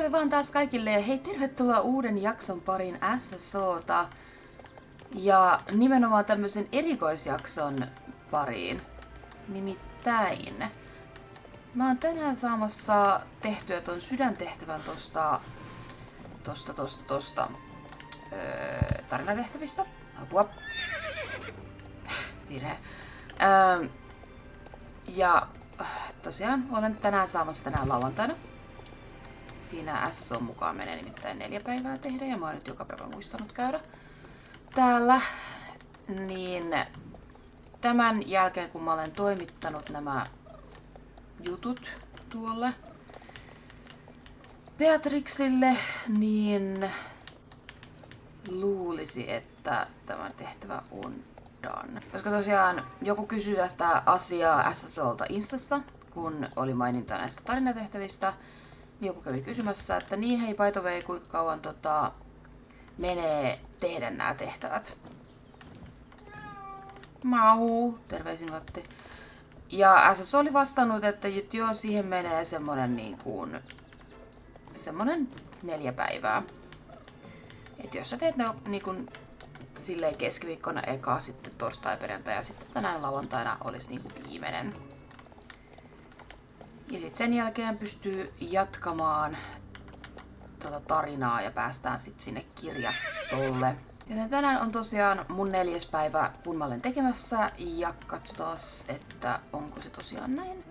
Terve vaan taas kaikille ja hei, tervetuloa uuden jakson pariin SSOta. Ja nimenomaan tämmöisen erikoisjakson pariin. Nimittäin mä oon tänään saamassa tehtyä ton sydäntehtävän tosta tarinatehtävistä. Apua. Virhe. Ja tosiaan olen tänään saamassa lauantaina. Siinä SSO mukaan menee nimittäin 4 päivää tehdä ja mä oon nyt joka päivä muistanut käydä täällä. Niin tämän jälkeen kun mä olen toimittanut nämä jutut tuolle Beatrixille, niin luulisi, että tämä tehtävä on done. Koska tosiaan joku kysyi tästä asiaa SSOlta Instasta, kun oli maininta näistä tarinatehtävistä. Joku kävi kysymässä, että niin hei, by the way, kuinka kauan menee tehdä nämä tehtävät. Mau, terveisin Vatti. Ja SS oli vastannut, että joo, siihen menee semmonen 4 päivää. Et jos sä teet ne silleen keskiviikkona eka, sitten torstai, perjantai ja sitten tänään lauantaina olisi viimeinen. Ja sitten sen jälkeen pystyy jatkamaan tarinaa ja päästään sitten sinne kirjastolle. Joten tänään on tosiaan mun 4. päivä, kun mä olen tekemässä, ja katsotaan, että onko se tosiaan näin.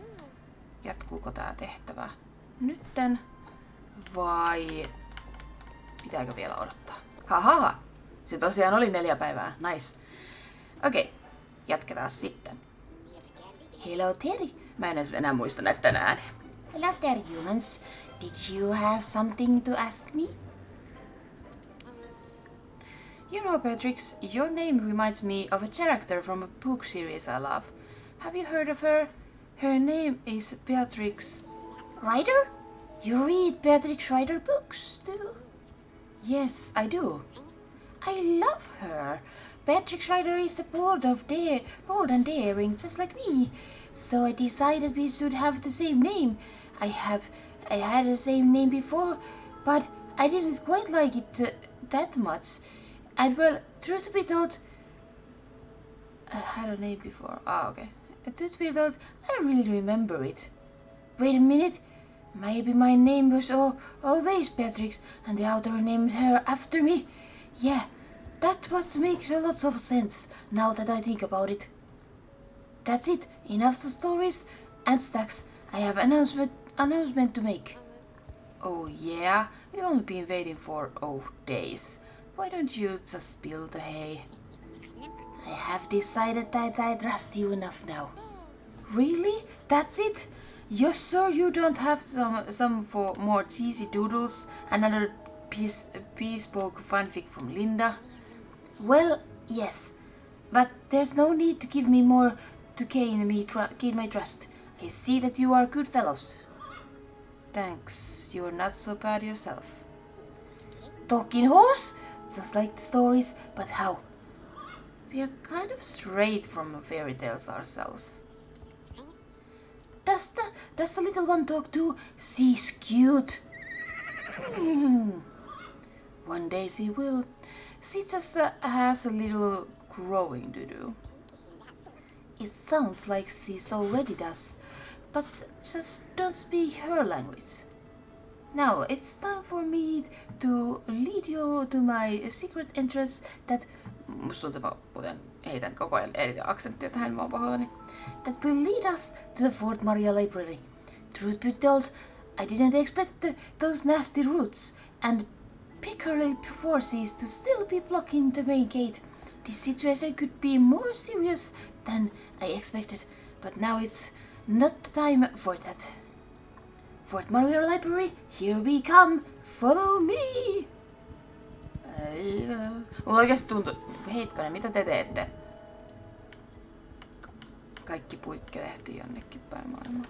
Jatkuuko tää tehtävä nytten vai pitääkö vielä odottaa? Haha! Se tosiaan oli 4 päivää. Nice. Okei, jatketaan sitten. Hello Terry. Mä en edes enää muista näitä tänään. Hello there, humans. Did you have something to ask me? You know, Beatrix, your name reminds me of a character from a book series I love. Have you heard of her? Her name is Beatrix Rider? You read Beatrix Rider books, too? Yes, I do. I love her. Beatrix Rider is a bold and daring, just like me. So I decided we should have the same name. I had the same name before, but I didn't quite like it that much. And well, truth be told, I had a name before. Okay. Truth be told, I don't really remember it. Wait a minute. Maybe my name was always Beatrix, and the author named her after me. Yeah, that what makes a lot of sense now that I think about it. That's it. Enough the stories and stacks. I have announcement to make. Oh yeah? We've only been waiting for days. Why don't you just spill the hay? I have decided that I trust you enough now. Really? That's it? You're sure you don't have some for more cheesy doodles? Another bespoke fanfic from Linda? Well, yes. But there's no need to give me more to gain my trust. I see that you are good fellows. Thanks, you're not so bad yourself. Talking horse? Just like the stories, but how? We're kind of straight from fairy tales ourselves. Does the little one talk too? She's cute. One day she will. She just has a little growing to do. It sounds like she already does, but just don't speak her language. Now it's time for me to lead you to my secret entrance that... Musta tuntuu, että mä heitän koko ajan eri aksenttia tähän, mä oon pahoillani. That will lead us to the Fort Maria Library. Truth be told, I didn't expect those nasty roots and peculiar forces to still be blocking the main gate. This situation could be more serious than I expected, but now it's not the time for that. Fort Maria Library, here we come! Follow me! Mulla oikeesti tuntuu... Heitkonen, mitä te teette? Kaikki puikkelehtii jonnekin päin maailmaa.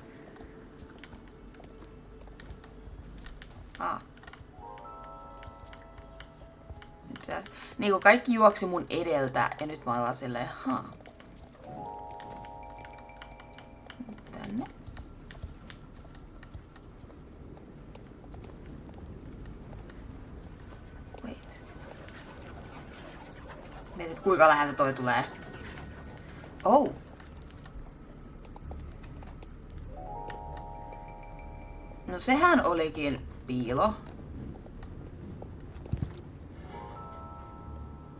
Nyt pitäis... Niinku kaikki juoksi mun edeltä ja nyt mä oon vaan silleen, Tänne. Mietit, kuinka läheltä toi tulee. Oh. No sehän olikin piilo.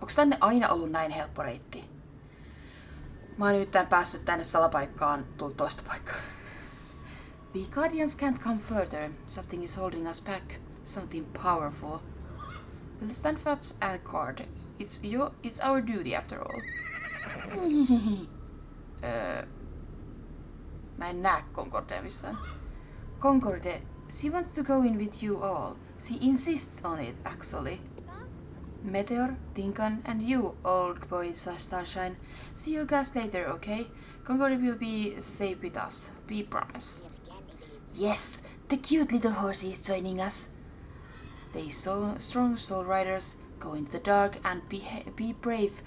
Onks tänne aina ollut näin helppo reitti? Mä oon nimittäin päässyt tänne salapaikkaan, tullut toista paikkaa. We guardians can't come further. Something is holding us back. Something powerful. We'll stand fast and guard. It's our duty after all. Mä en näe Concordea missään. Concorde, she wants to go in with you all. She insists on it, actually. Meteor, Tinkan, and you, old boy Starshine. See you guys later, okay? Concorde will be safe with us. We promise. Yes, the cute little horsey is joining us. Stay so strong, soul riders. Go into the dark and be brave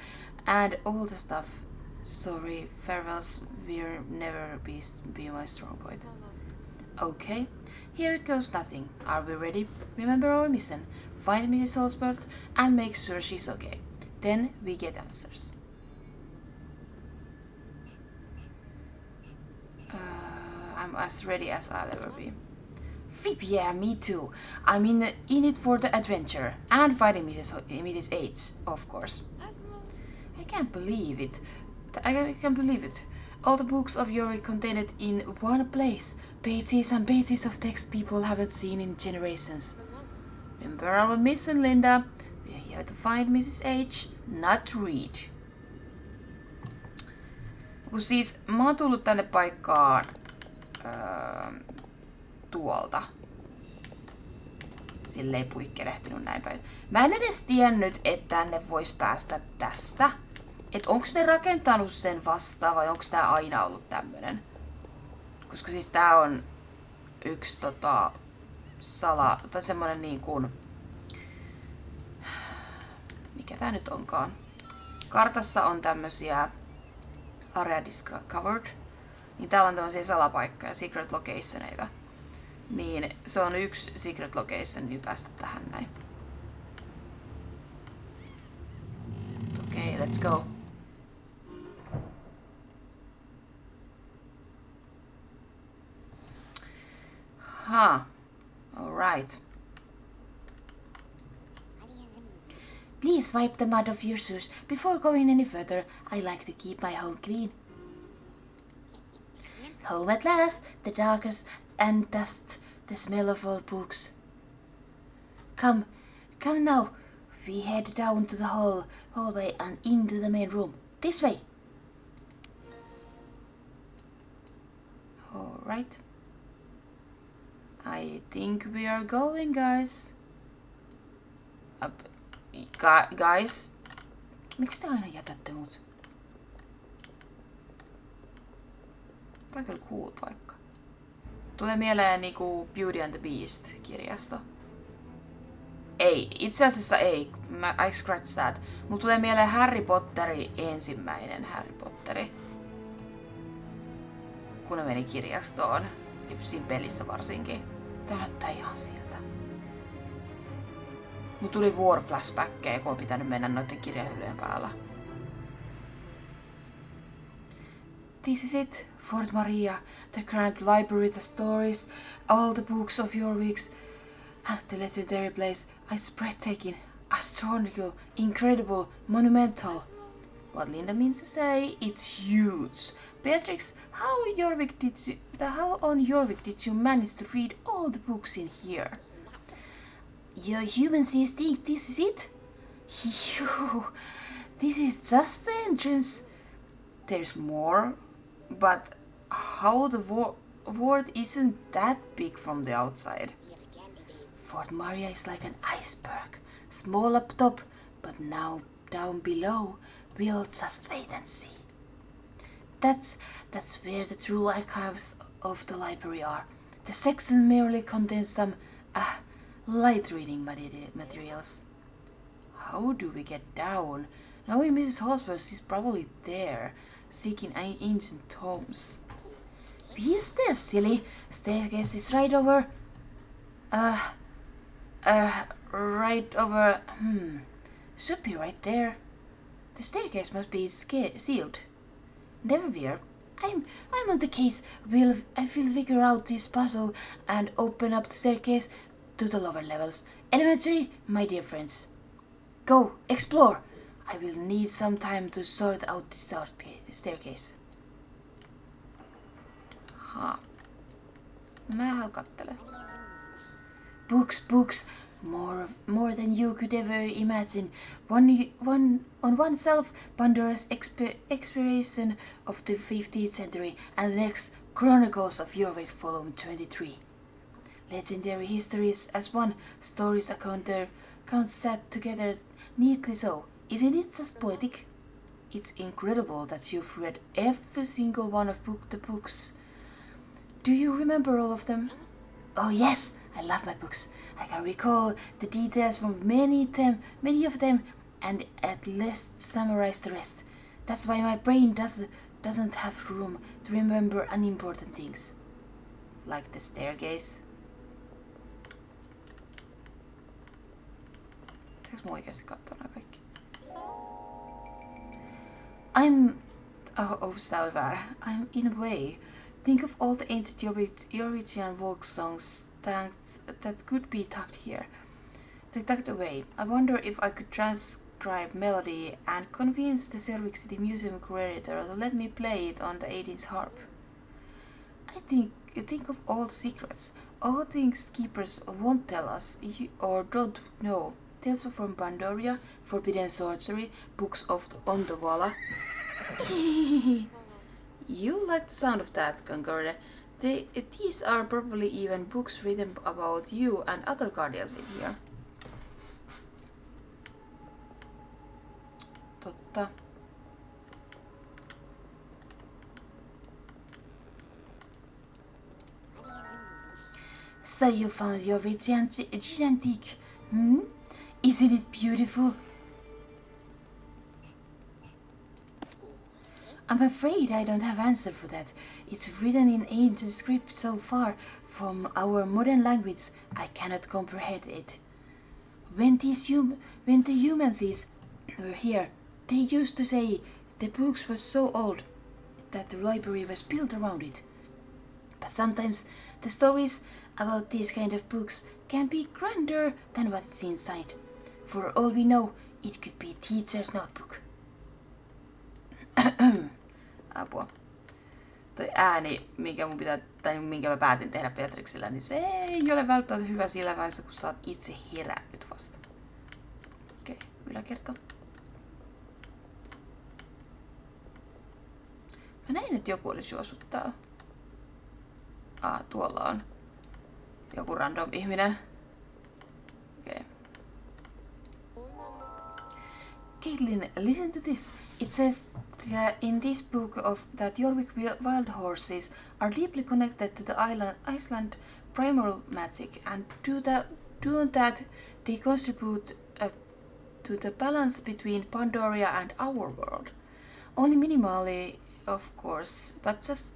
and all the stuff. Sorry, farewells will never be my strong point. Okay, here goes nothing. Are we ready? Remember our mission. Find Mrs. Holsworth and make sure she's okay. Then we get answers. I'm as ready as I'll ever be. Yeah, me too. I'm in it for the adventure and finding Mrs. H, of course. I can't believe it. All the books of Yuri contained in one place. Pages and pages of text people haven't seen in generations. Remember our mission, Linda. We're here to find Mrs. H, not read. Kun siis mä oon tullut tänne paikkaan tuolta. Silleen puikkelehtinyt näin päin. Mä en edes tiennyt, että tänne vois päästä tästä. Et onks ne rakentanut sen vasta vai onks tää aina ollut tämmönen? Koska siis tää on yksi tai semmonen niin kuin... Mikä tää nyt onkaan? Kartassa on tämmösiä area discovered. Niin täällä on tämmösiä salapaikkoja, secret locationeita. Niin se on yksi secret location, niin päästä tähän näin. Okei, let's go. Alright. Please wipe the mud off your shoes. Before going any further, I like to keep my home clean. Home at last, the darkest and dust, the smell of old books. Come now. We head down to the hallway and into the main room. This way. Alright. I think we are going, guys. Guys? Miksi te aina jätätte mut? Tää on kyllä cool paikka. Tulee mieleen niinku Beauty and the Beast-kirjasto. Ei, itse asiassa ei. I scratch that. Mut tulee mieleen Harry Potteri, ensimmäinen Harry Potteri. Kun ne meni kirjastoon. Ja siinä pelissä varsinkin. Tää näyttää ihan siltä. Mut tuli war flashbackkejä, kun on pitänyt mennä noiden kirjahyllyjen päällä. This is it, Fort Maria, the grand library, the stories, all the books of your weeks, and the legendary place. It's breathtaking, astronomical, incredible, monumental. What Linda means to say, it's huge. Beatrix, how on Jorvik did you manage to read all the books in here? Your humans think this is it? Phew, this is just the entrance. There's more, but how the world isn't that big from the outside. Fort Maria is like an iceberg, small up top, but now down below, we'll just wait and see. That's where the true archives of the library are. The section merely contains some light reading materials. How do we get down? Knowing Mrs. Holsworth is probably there, seeking ancient tomes. Be still, silly. Staircase is right over. Right over. Should be right there. The staircase must be sealed. Never fear. I'm on the case. I will figure out this puzzle and open up the staircase to the lower levels. Elementary, my dear friends. Go, explore. I will need some time to sort out the staircase. Ha. Mä kattelen. Books. More than you could ever imagine. One on oneself, Pandora's exploration of the 15th century, and the next, Chronicles of Yorick, volume 23. Legendary histories as one, stories accounts set together neatly so. Isn't it just poetic? It's incredible that you've read every single one of the books. Do you remember all of them? Oh yes, I love my books. I can recall the details from many of them, and at least summarize the rest. That's why my brain doesn't have room to remember unimportant things. Like the staircase. Pitäis mun oikeasti katsoa nää kaikki? I'm in a way. Think of all the ancient Yoritian folk songs that could be tucked away. I wonder if I could transcribe melody and convince the Cervix City Museum curator to let me play it on the 18th harp. I think of all the secrets, all things keepers won't tell us or don't know. Tales from Pandoria, forbidden sorcery, books on the wall. You like the sound of that, Concorde. These are probably even books written about you and other guardians in here. Totta. So you found your gigantic, Isn't it beautiful? I'm afraid I don't have answer for that. It's written in ancient script so far from our modern language, I cannot comprehend it. When the humans were here, they used to say the books were so old that the library was built around it. But sometimes the stories about these kind of books can be grander than what's inside. For all we know, it could be teacher's notebook. Apua. Toi ääni, minkä mä päätin tehdä Beatrixillä, niin se ei ole välttämättä hyvä sillä vaiheessa, kun sä oot itse herännyt vasta. Okei, yläkerta. Mä näin, että joku olisi juossut täällä. Tuolla on joku random ihminen. Okei. Caitlin, listen to this. It says in this book that Jorvik wild horses are deeply connected to the Iceland primal magic, and do that they contribute to the balance between Pandoria and our world. Only minimally, of course, but just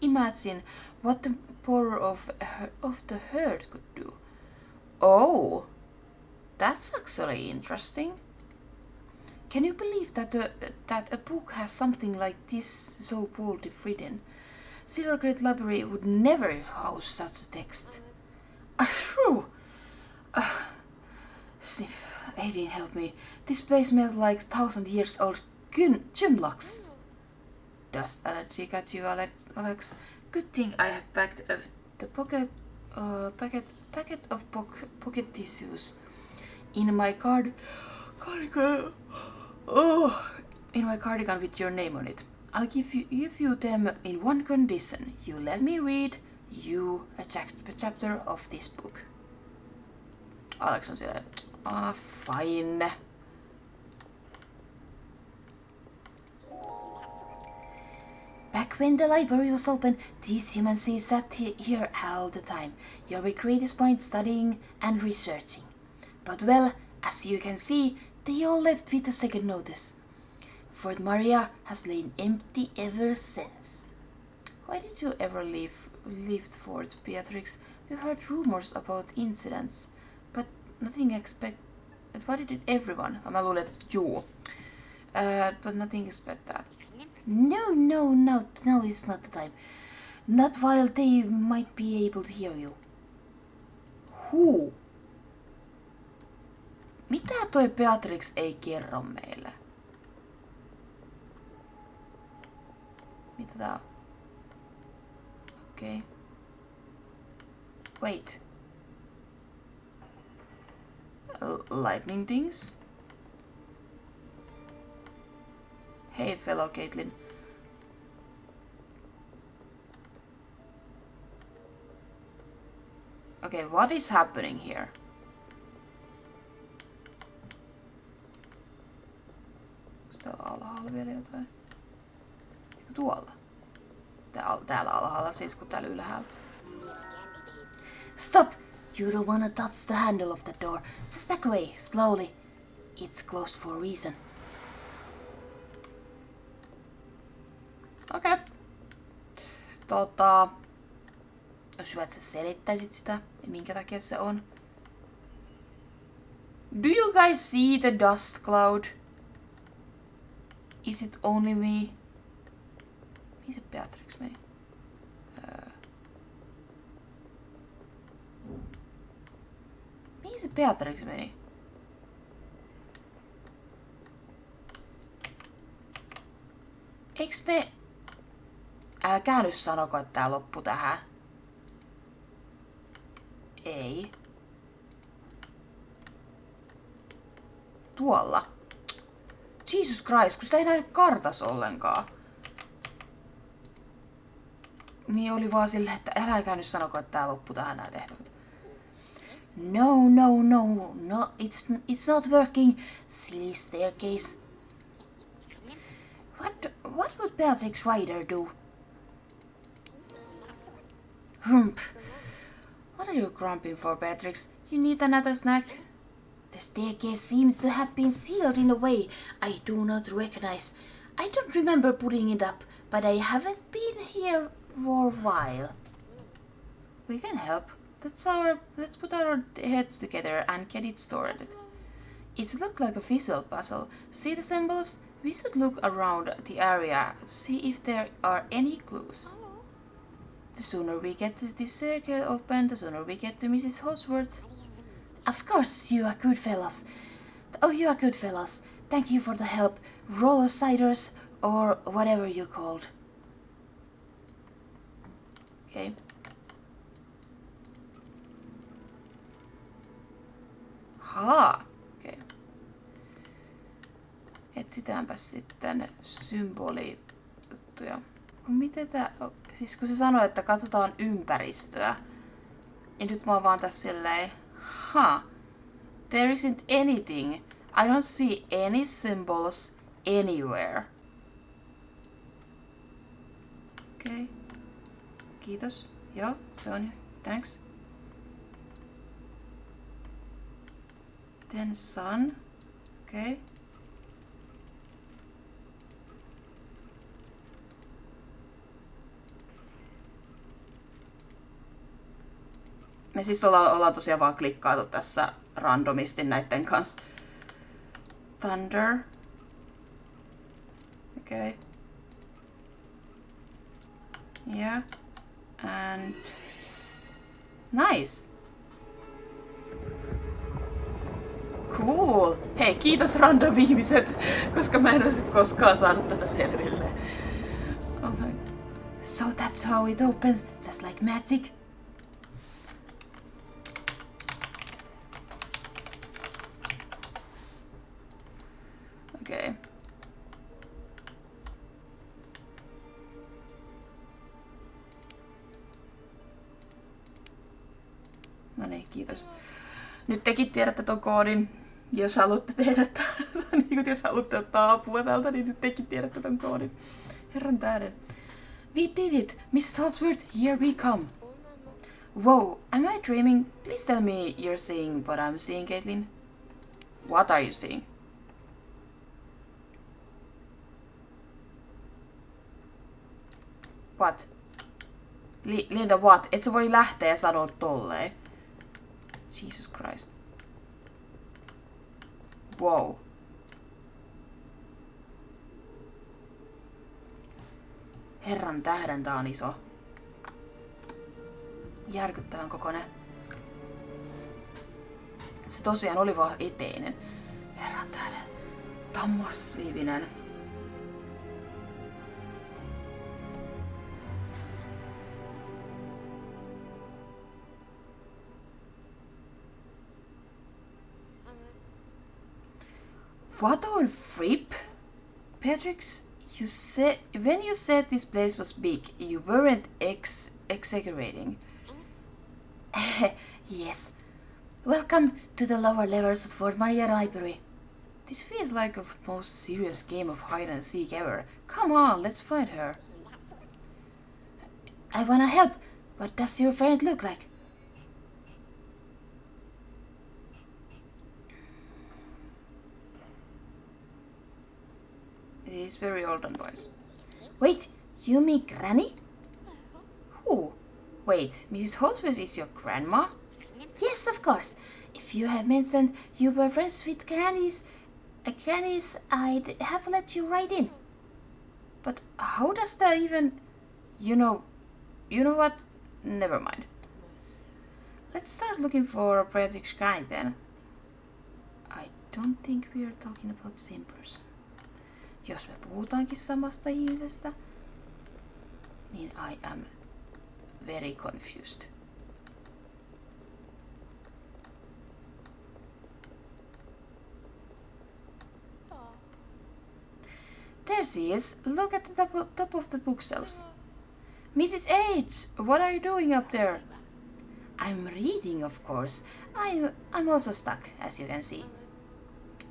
imagine what the power of the herd could do. Oh, that's actually interesting. Can you believe that a book has something like this so boldly written? Silver Great Library would never house such a text. Shrew! Sniff, Aideen, help me. This place smells like 1,000 years old gymlocks. Dust allergy got you, Alex. Good thing I have packed the packet of pocket tissues in my cardigan. In my cardigan with your name on it. I'll give you them in one condition. You let me read you a chapter of this book. Alex on siellä. Fine. Back when the library was open, these humans sat here all the time, your greatest mind studying and researching. But well, as you can see, they all left with a second notice. Fort Maria has lain empty ever since. Why did you ever leave Fort, Beatrix? We've heard rumors about incidents, but nothing What did everyone? Mä luulen, että juu. But nothing is but that. No, it's not the time. Not while they might be able to hear you. Who? Mitä toi Beatrix ei kerro meille? Mitä tää on? Okei. Wait. Lightning things? Hey fellow Caitlin. Okay, what is happening here? Onko täällä alhaalla vielä jotain? Eikö tuolla? Täällä alhaalla siis, kun täällä ylhäällä. Stop! You don't wanna touch the handle of the door. Just back away, slowly. It's closed for a reason. Okei. Jos hyvä, että sä selittäisit sitä, minkä takia se on. Do you guys see the dust cloud? Is it only me? Mihin se Beatrix meni? Mihin se Beatrix meni? Eiks me... Älkää nyt sanoko, että tää loppu tähän. Ei. Tuolla. Jesus Christ, kun sitä ei näy kartas ollenkaan. Niin oli vaan silleen, että älkää nyt sanoko, että tää loppu tähän nää tehtävät. No, it's not working. Silly staircase. What would Beatrix Ryder do? Rump. What are you grumping for, Beatrix? You need another snack? The staircase seems to have been sealed in a way I do not recognize. I don't remember putting it up, but I haven't been here for a while. We can help. Let's put our heads together and get it sorted. It looks like a visual puzzle. See the symbols? We should look around the area to see if there are any clues. The sooner we get this circle open, the sooner we get to Mrs. Holsworth. Of course, you are good fellas. Oh, you are good fellas. Thank you for the help. Roller ciders, or whatever you called. Okay. Haa. Okay. Etsitäänpäs sitten symbolijuttuja. Miten tää... Siis kun se sanoi, että katsotaan ympäristöä. Ja nyt mä oon vaan tässä silleen... There isn't anything. I don't see any symbols anywhere. Okei. Okay. Kiitos. Joo, se on. Thanks. Then sun. Okei. Okay. Me siis ollaan tosiaan vaan klikkaatu tässä randomisti näitten kanssa. Thunder. Okei. Okay. Yeah. And... Nice. Cool. Hei, kiitos random ihmiset, koska mä en olisi koskaan saanut tätä selville. Okay. So that's how it opens, just like magic. Okei. Okay. No niin, kiitos. Nyt tekin tiedätte ton koodin. Jos haluatte tehdä niin jos haluatte ottaa apua tältä, niin nyt tekin tiedätte ton koodin. Herran tähden. We did it! Mrs. Holsworth, here we come! Whoa, am I dreaming? Please tell me you're seeing what I'm seeing, Caitlin. What are you seeing? What? Linda, what? Et sä voi lähteä ja sanoa tolleen. Jesus Christ. Wow. Herran tähden tää on iso. Järkyttävän kokoinen. Se tosiaan oli vaan eteinen. Herran tähden. Tää on massiivinen. What on fripp? Beatrix, when you said this place was big, you weren't exaggerating. Yes. Welcome to the lower levels of Fort Maria Library. This feels like the most serious game of hide and seek ever. Come on, let's find her. I wanna help. What does your friend look like? He's very old and wise. Wait, you mean Granny? Who? Wait, Mrs. Holsworth is your grandma? Yes, of course. If you had mentioned you were friends with grannies, I'd have let you right in. But how does that even... You know what? Never mind. Let's start looking for Beatrix Granny then. I don't think we are talking about the same person. Jos me puhutaankin samasta ihmisestä, niin I am very confused. There she is. Look at the top of the bookshelves. Mrs. H, what are you doing up there? I'm reading, of course. I'm also stuck, as you can see.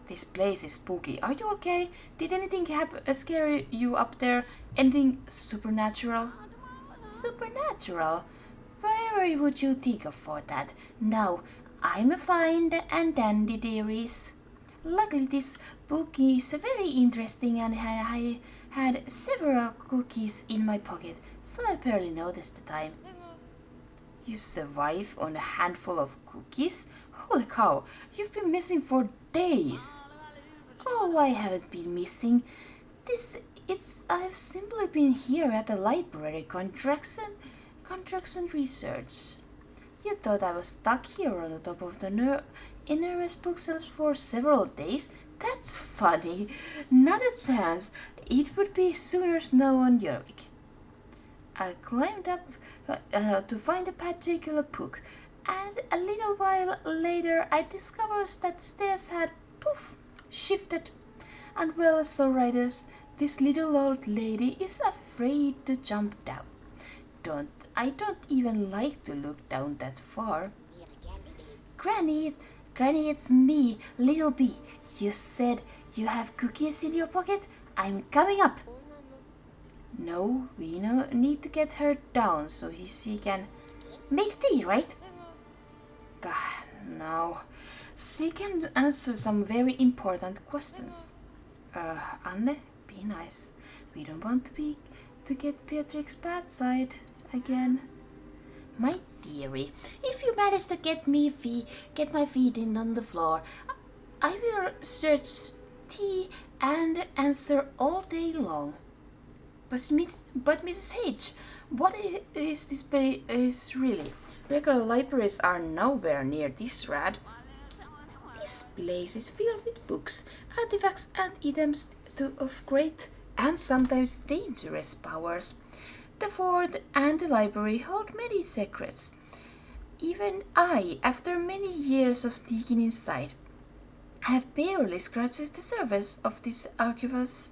This place is spooky. Are you okay? Did anything scare you up there? Anything supernatural? Supernatural? Whatever would you think of for that? No, I'm fine and dandy, dearies. Luckily, this book is very interesting and I had several cookies in my pocket, so I barely noticed the time. You survive on a handful of cookies? Holy cow, you've been missing for days. Oh, I haven't been missing. I've simply been here at the library contraction research. You thought I was stuck here on the top of the enormous bookshelves for several days? That's funny. Not a chance. It would be sooner snow on Jorvik. I climbed up to find a particular book, and a little while later I discovered that the stairs had, poof, shifted. And well, so writers, this little old lady is afraid to jump down. I don't even like to look down that far. Granny, it's me, Little B. You said you have cookies in your pocket? I'm coming up. No, we need to get her down so she can make tea, right? God, no. She can answer some very important questions. Anne, be nice. We don't want to get Beatrix's bad side again. My dearie, if you manage to get my feet in on the floor, I will search tea and answer all day long. But Mrs. H, what is this place really? Regular libraries are nowhere near this rad. This place is filled with books, artifacts and items of great and sometimes dangerous powers. The fort and the library hold many secrets. Even I, after many years of sneaking inside, have barely scratched the surface of this archives.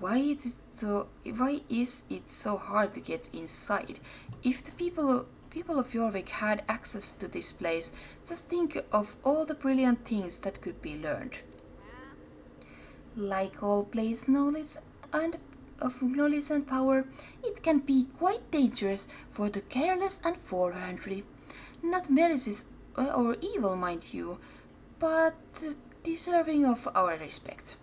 Why is it so hard to get inside? If the people of Jorvik had access to this place, just think of all the brilliant things that could be learned. Like all place knowledge and power, it can be quite dangerous for the careless and foolhardy. Not malicious or evil, mind you, but deserving of our respect.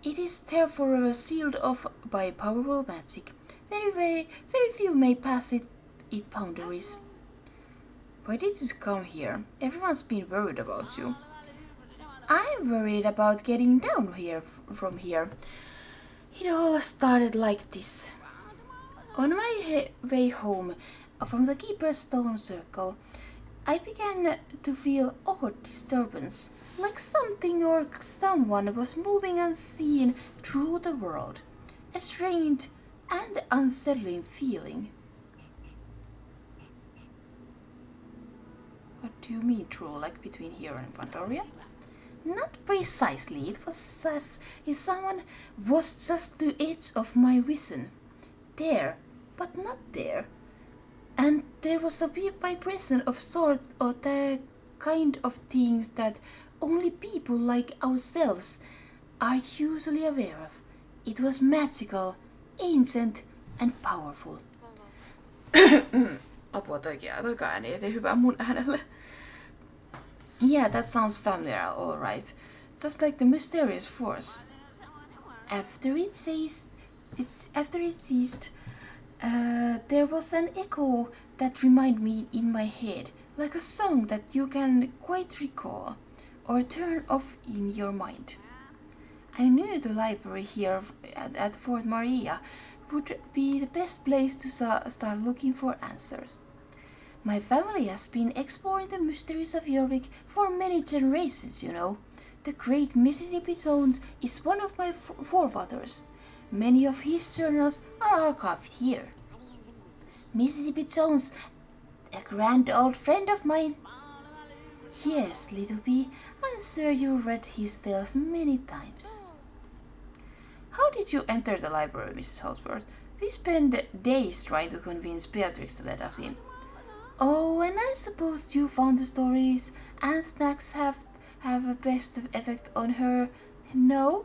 It is therefore sealed off by powerful magic. Very few may pass its boundaries. Why did you come here? Everyone's been worried about you. I'm worried about getting down from here. It all started like this. On my way home from the Keeper's Stone Circle, I began to feel odd disturbance, like something or someone was moving unseen through the world. A strange and unsettling feeling. What do you mean true, like between here and Pandoria? Not precisely, it was as if someone was just to the edge of my vision. There, but not there. And there was a vibration of sorts of the kind of things that only people like ourselves are usually aware of. It was magical, ancient and powerful. Apua, toika ääni ei tee hyvää mun äänelle. Yeah, that sounds familiar, alright. Just like the mysterious force. After it ceased, there was an echo that reminded me in my head, like a song that you can quite recall, or turn off in your mind. I knew the library here at Fort Maria would be the best place to start looking for answers. My family has been exploring the mysteries of Jorvik for many generations, you know. The great Mississippi Jones is one of my forefathers. Many of his journals are archived here. Mississippi Jones, a grand old friend of mine. Yes, little bee, I'm sure you read his tales many times. How did you enter the library, Mrs. Holsworth? We spent days trying to convince Beatrix to let us in. Oh, and I suppose you found the stories and snacks have a best effect on her, no?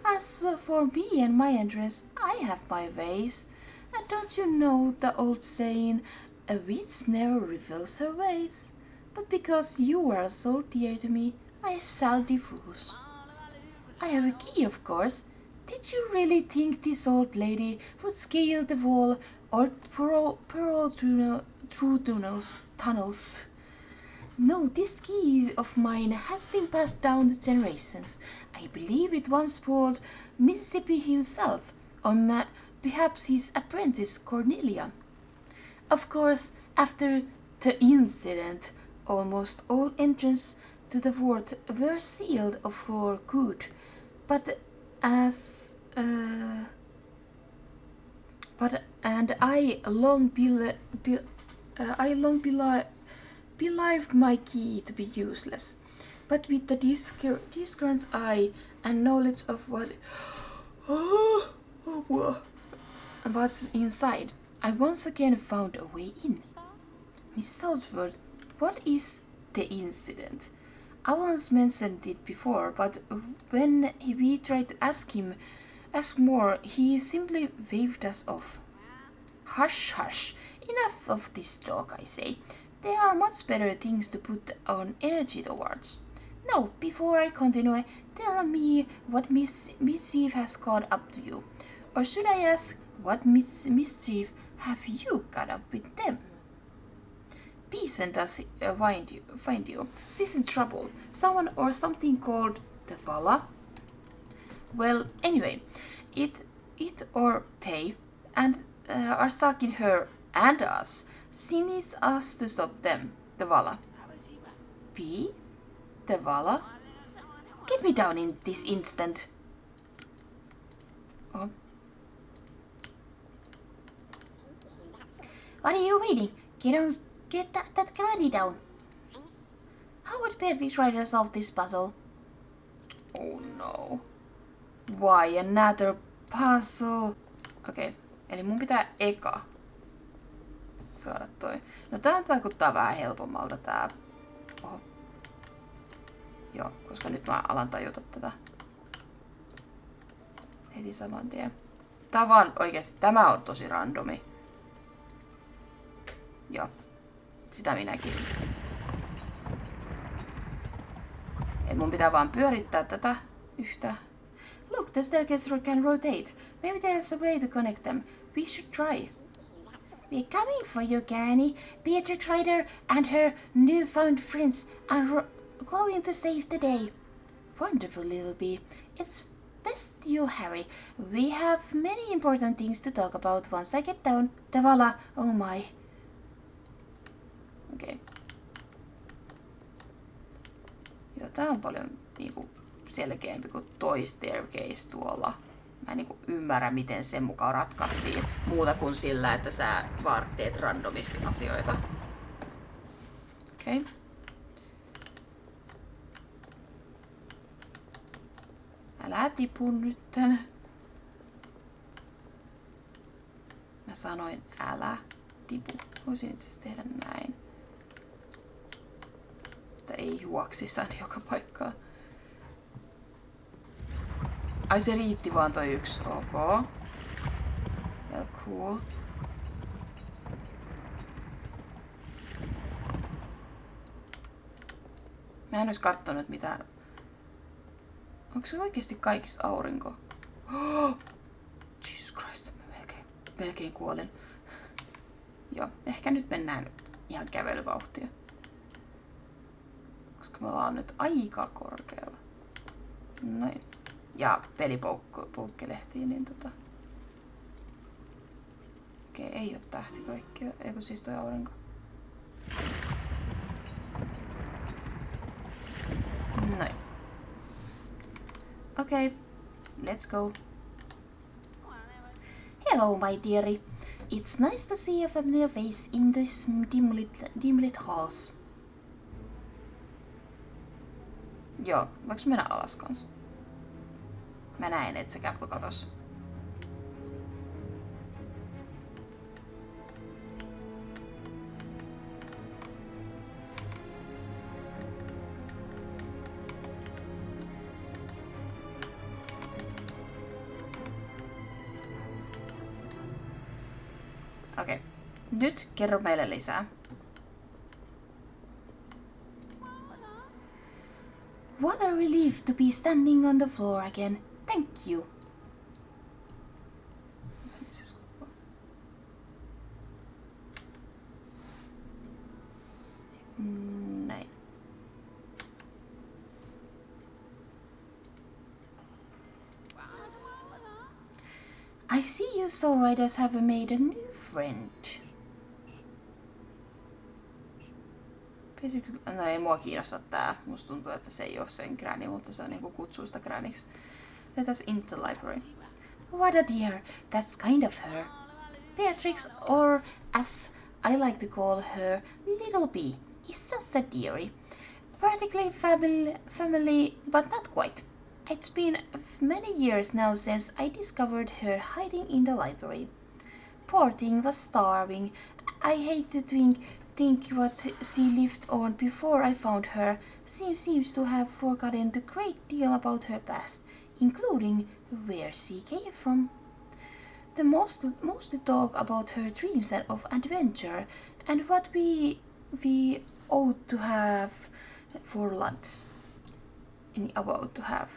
As for me and my interests, I have my ways. And don't you know the old saying, a witch never reveals her ways? But because you are so dear to me, I shall diffuse. I have a key, of course. Did you really think this old lady would scale the wall or burrow through tunnels? No, this key of mine has been passed down the generations. I believe it once pulled Mississippi himself, or perhaps his apprentice Cornelia. Of course, after the incident, almost all entrances to the fort were sealed for good. But I long believed my key to be useless. But with the discerned eye and knowledge of what's inside, I once again found a way in. Miss Holsworth, what is the incident? I once mentioned it before, but when we tried to ask more, he simply waved us off. Hush, hush, enough of this talk, I say. There are much better things to put on energy towards. Now, before I continue, tell me what mischief has got up to you. Or should I ask, what mischief have you got up with them? Peace does find you. She's in trouble. Someone or something called the Vala. Well, anyway, it or they and are stalking her and us. She needs us to stop them, the Vala. P? The Vala? Get me down in this instant. Oh. What are you waiting? Get that granny down. How would Beatrix try to solve this puzzle? Oh no. Why another puzzle? Okei, eli mun pitää eka saada toi. No tää vaikuttaa vähän helpommalta tää. Oho. Joo, koska nyt mä alan tajuta tätä heti saman tien. Tää vaan oikeesti, tämä on tosi randomi. Joo. Sitä minäkin. Et mun pitää vaan pyörittää tätä yhtä. Look, the staircase can rotate. Maybe there's a way to connect them. We should try. We're coming for you, Granny. Beatrix Ryder and her newfound friends going to save the day. Wonderful little bee. It's best you hurry. We have many important things to talk about once I get down. Tavalla, oh my. Okei. Okay. Joo, tää on paljon niinku selkeämpi kuin toi staircase tuolla. Mä en niinku ymmärrä, miten sen mukaan ratkaistiin. Muuta kuin sillä, että sä vaan teet randomisti asioita. Okei. Okay. Älä tipu nyt tän. Mä sanoin älä tipu. Voisin itse asiassa tehdä näin. Että ei juoksisi aina joka paikkaan. Ai se riitti vaan toi yksi. Ok. Ja cool. Mä en ois kattonut mitä... Onko se oikeesti kaikissa aurinko? Oh! Jesus Christ, mä melkein kuolin. Joo, ehkä nyt mennään ihan kävelyvauhtia. Koska me ollaan nyt aika korkealla. Noin. Ja peli poukkelehtii, niin Okei, ei oo tähti kaikkia. Eikö siis toi aurinko? Noin. Okay, let's go. Hello, my dearie. It's nice to see a familiar face in this dim-lit halls. Joo, voinko mennä alas kans? Mä näen, et sä käy katos. Okei. Nyt kerro meille lisää. What a relief to be standing on the floor again. Thank you. Näin. I see you soul riders have made a new friend. No ei mua kiinnosta tää. Musta tuntuu, että se ei oo sen granny, mutta se on niinku kutsuista grannyksi. Let us into the library. What a dear. That's kind of her. Beatrix, or as I like to call her, Little B, is just a dearie. Practically family, but not quite. It's been many years now since I discovered her hiding in the library. Poor thing was starving. I hate to think what she lived on before I found her. She seems to have forgotten a great deal about her past, including where she came from. The mostly talk about her dreams of adventure and what we ought to have for lunch. About to have.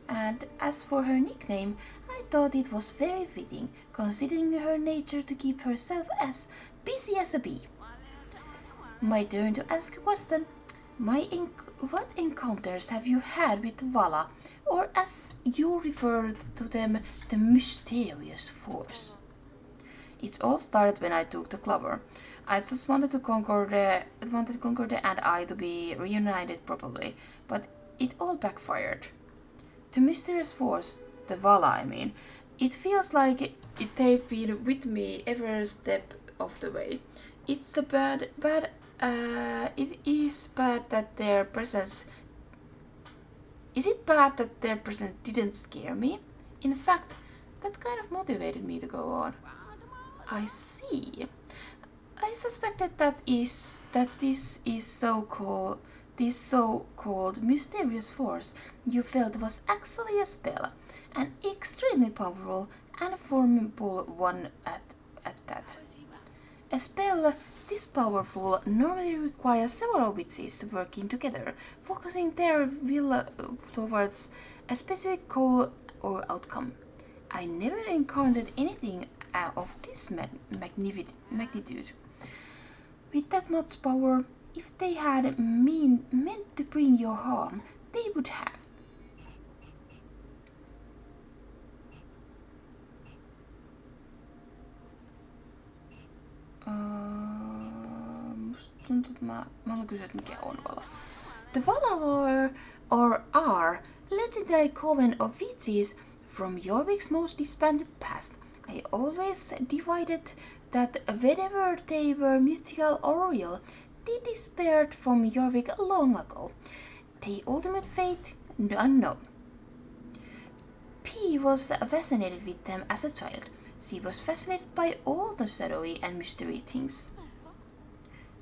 And as for her nickname, I thought it was very fitting, considering her nature to keep herself as busy as a bee. My turn to ask a question. What encounters have you had with Vala, or as you referred to them, the mysterious force? It all started when I took the clover. I just wanted to conquer the and I to be reunited properly, but it all backfired. The mysterious force, the Vala I mean, it feels like they've been with me every step of the way. It's the it is bad that their presence... Is it bad that their presence didn't scare me? In fact, that kind of motivated me to go on. I see. I suspected that this so-called mysterious force you felt was actually a spell, an extremely powerful and formidable one at that. A spell this powerful normally requires several witches to work in together, focusing their will towards a specific goal or outcome. I never encountered anything of this magnitude. With that much power, If they had meant to bring you harm, they would have. Musta tuntuu, että mä haluan kysyä, että mikä on vala. The vala were, or are, legendary coven of witches from Jorvik's most disbanded past. I always divided that whether they were mythical or real, they disappeared from Jorvik long ago. The ultimate fate, unknown. P was fascinated with them as a child. She was fascinated by all the shadowy and mystery things.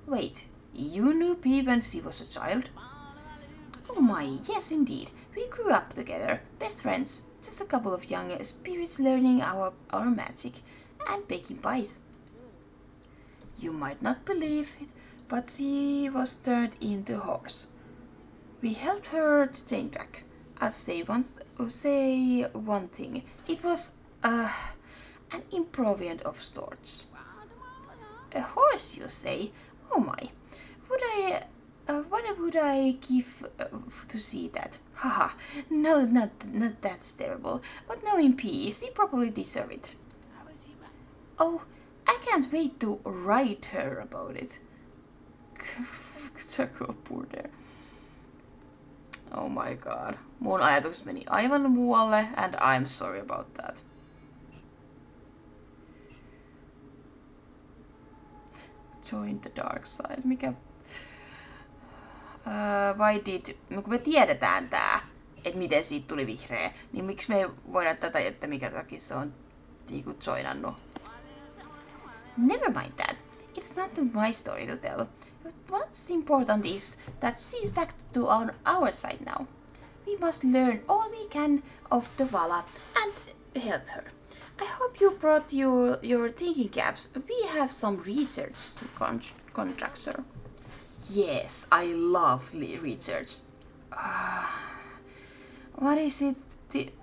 Wait, you knew P when she was a child? Oh my, yes indeed. We grew up together, best friends, just a couple of young spirits learning our magic and baking pies. You might not believe it, but she was turned into a horse. We helped her to change back. I'll say one thing. It was an improvement of sorts. A horse, you say? Oh my! What would I give to see that? Haha! No, not that's terrible. But knowing P, she probably deserve it. Oh, I can't wait to write her about it. So poor there. Oh my god. Mun ajatus meni aivan muualle, and I'm sorry about that. Join the dark side. Mikä? No kun me tiedetään tää, että miten siitä tuli vihreä, niin miksi me ei voida tätä, että mikä takia se on niinku joinannut? Never mind that. It's not my story to tell. What's important is that she's back to our side now. We must learn all we can of the Vala and help her. I hope you brought your thinking caps. We have some research to conduct, sir. Yes, I love research. What is it?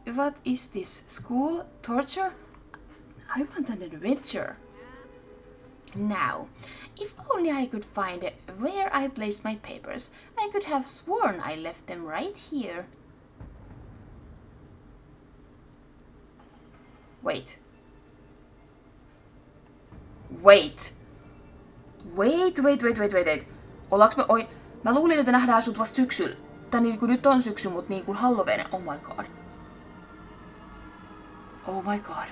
What is this? School? Torture? I want an adventure. Now, if only I could find where I placed my papers. I could have sworn I left them right here. Wait. Ollaanko me Mä luulin, että nähdään sut vasta syksyllä. Tai niin kuin nyt on syksy, mut niin kuin Halloween. Oh my god. Oh my god.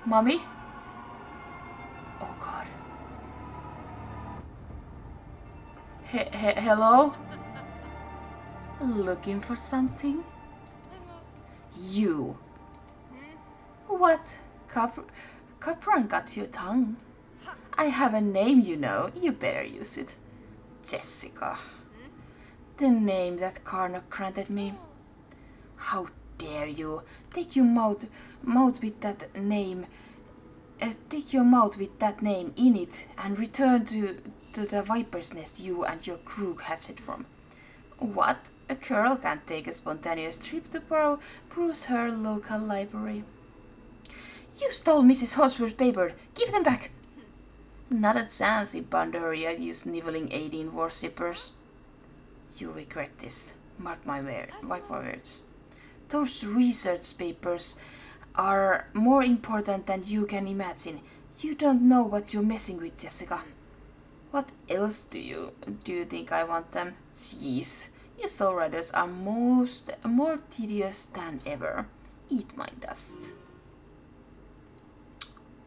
Mami? Oh god. Hello? Looking for something? You. What? Capron got your tongue. I have a name, you know. You better use it. Jessica. The name that Karnak granted me. How dare you? Take your mouth with that name. Take your mouth with that name in it and return to the viper's nest you and your crew hatched from. What? A girl can't take a spontaneous trip to peruse her local library. You stole Mrs. Hosford's paper. Give them back. Not a chance in Pandaria, you sniveling 18 worshippers. You regret this. Mark my words. Those research papers are more important than you can imagine. You don't know what you're messing with, Jessica. What else do you think I want them? Jeez, you soul riders are more tedious than ever. Eat my dust.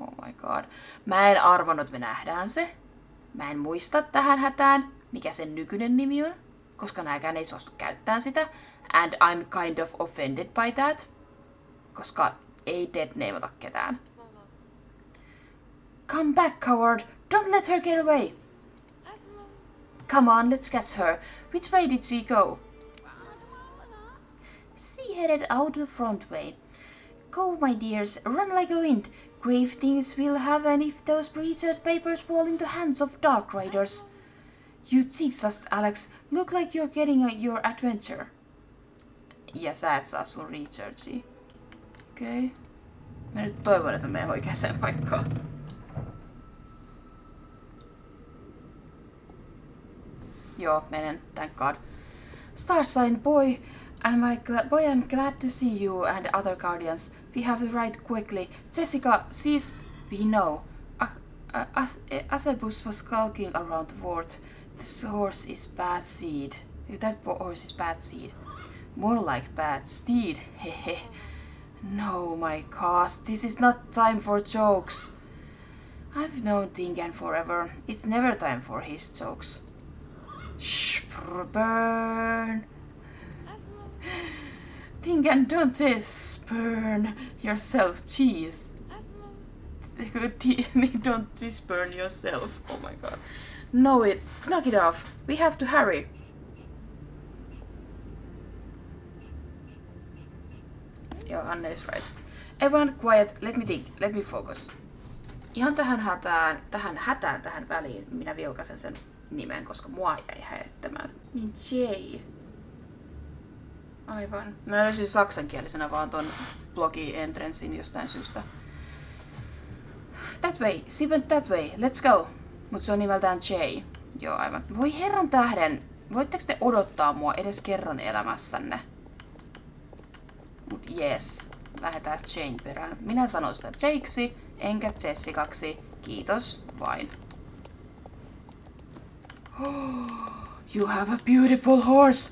Oh my god. Mä en arvannut, että me nähdään se. Mä en muista tähän hätään, mikä sen nykyinen nimi on, koska nääkään ei suostu käyttämään sitä. And I'm kind of offended by that, koska ei deadnameata ketään. Come back, coward! Don't let her get away! Come on, let's catch her. Which way did she go? She headed out the front way. Go, my dears, run like a wind. Grave things will happen if those research papers fall into hands of dark riders. You Jesus, Alex, look like you're getting your adventure. Ja sä et saa sun researchia. Okei. Okay. Mä nyt toivon, että mä menen oikeaan paikkaan. Joo, menen. Thank God. Star sign boy. I'm glad to see you and other guardians. We have to ride quickly. Jessica, cease. We know. Azerbus was skulking around the ward. This horse is bad seed. That horse is bad seed. More like bad steed. Hehe. No, my cast. This is not time for jokes. I've known Tingan forever. It's never time for his jokes. Shh, burn. Tingan, don't say spurn yourself, cheese. Don't spurn yourself. Oh my god. No, knock it off. We have to hurry. Joo, Anne is right. Everyone quiet, let me think, let me focus. Ihan tähän väliin minä vilkaisen sen nimen, koska mua jäi häirittämään. Niin J. Aivan. Mä löysin saksankielisenä vaan ton blogi entrancein jostain syystä. That way, she went that way, let's go. Mut se on nimeltään J. Joo, aivan. Voi herran tähden, voitteko te odottaa mua edes kerran elämässänne? Mut yes, lähdetään Jane perään. Minä sanon sitä Jakeksi, enkä Jessicaksi. Kiitos vain. You have a beautiful horse!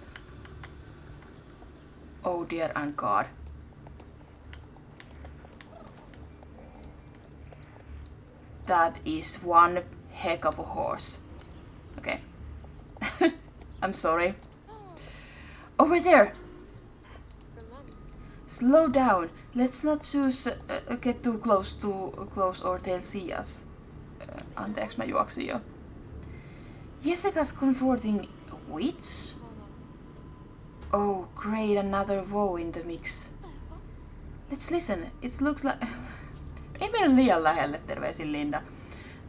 Oh dear and God. That is one heck of a horse. Okay. I'm sorry. Over there! Slow down. Let's not get too close or they'll see us. Anteeksi, mä juoksin jo. Jessica's comforting witch? Oh, great, another woe in the mix. Let's listen. It looks like... Ei mennä liian lähelle, terveisin Linda.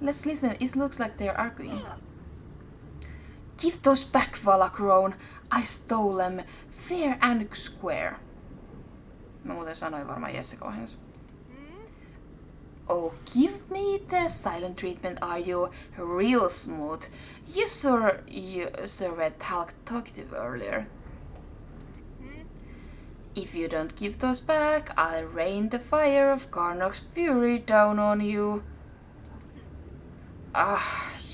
Let's listen. It looks like they're arguing. Give those back, Valacrone. I stole them fair and square. Mä muuten sanoin varmaan Jessica vahingossa. Oh, give me the silent treatment, are you real smooth? You served talkative earlier. If you don't give those back, I'll rain the fire of Karnok's fury down on you.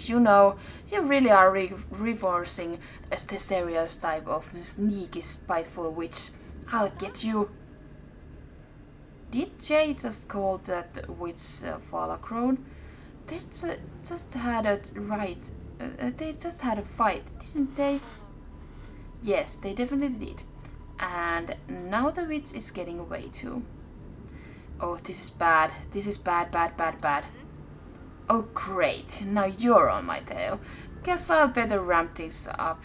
You know, you really are reversing the stereotype of sneaky, spiteful witch. I'll get you. Did Jay just call that witch Valacrone? They just had a fight, didn't they? Yes, they definitely did. And now the witch is getting away too. Oh, this is bad. This is bad. Oh, great. Now you're on my tail. Guess I'll better ramp things up.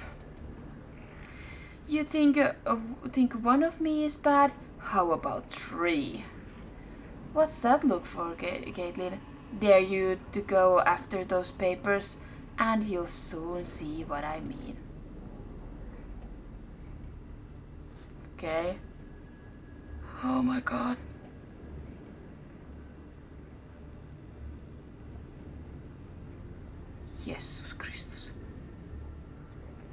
You think one of me is bad? How about 3? What's that look for, Caitlin? Dare you to go after those papers, and you'll soon see what I mean. Okay. Oh my god. Jessus Kristus.